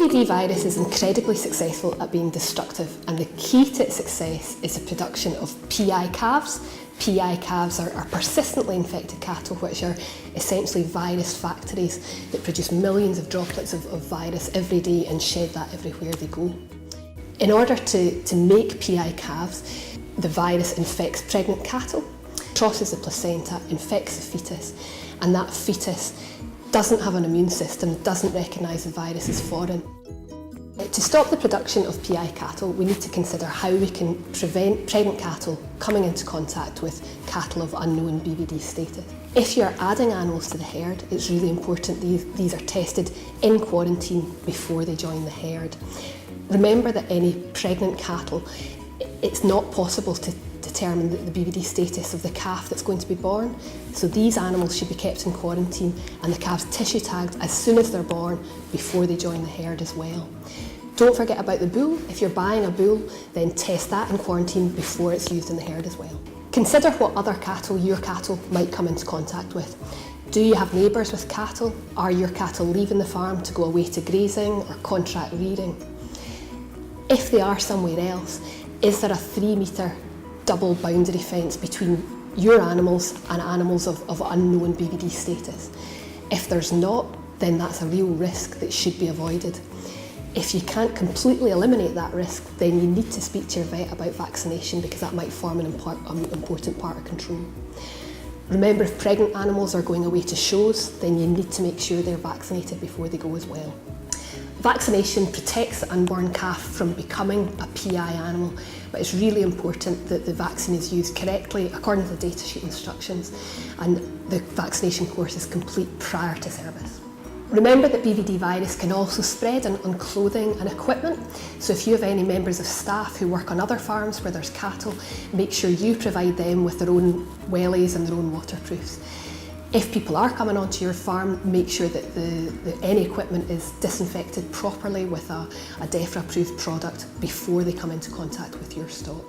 BVD virus is incredibly successful at being destructive, and the key to its success is the production of PI calves. PI calves are persistently infected cattle, which are essentially virus factories that produce millions of droplets of virus every day and shed that everywhere they go. In order to make PI calves, the virus infects pregnant cattle, crosses the placenta, infects the fetus, and that fetus doesn't have an immune system, doesn't recognise the virus as foreign. To stop the production of PI cattle, we need to consider how we can prevent pregnant cattle coming into contact with cattle of unknown BVD status. If you're adding animals to the herd, it's really important these are tested in quarantine before they join the herd. Remember that any pregnant cattle, it's not possible to determine the BVD status of the calf that's going to be born. So these animals should be kept in quarantine and the calves tissue tagged as soon as they're born before they join the herd as well. Don't forget about the bull. If you're buying a bull, then test that in quarantine before it's used in the herd as well. Consider what other cattle your cattle might come into contact with. Do you have neighbours with cattle? Are your cattle leaving the farm to go away to grazing or contract rearing? If they are somewhere else, is there a 3-metre double boundary fence between your animals and animals of unknown BVD status? If there's not, then that's a real risk that should be avoided. If you can't completely eliminate that risk, then you need to speak to your vet about vaccination, because that might form an important part of control. Remember, if pregnant animals are going away to shows, then you need to make sure they're vaccinated before they go as well. Vaccination protects the unborn calf from becoming a PI animal, but it's really important that the vaccine is used correctly according to the data sheet instructions, and the vaccination course is complete prior to service. Remember that BVD virus can also spread on clothing and equipment, so if you have any members of staff who work on other farms where there's cattle, make sure you provide them with their own wellies and their own waterproofs. If people are coming onto your farm, make sure that any equipment is disinfected properly with a DEFRA approved product before they come into contact with your stock.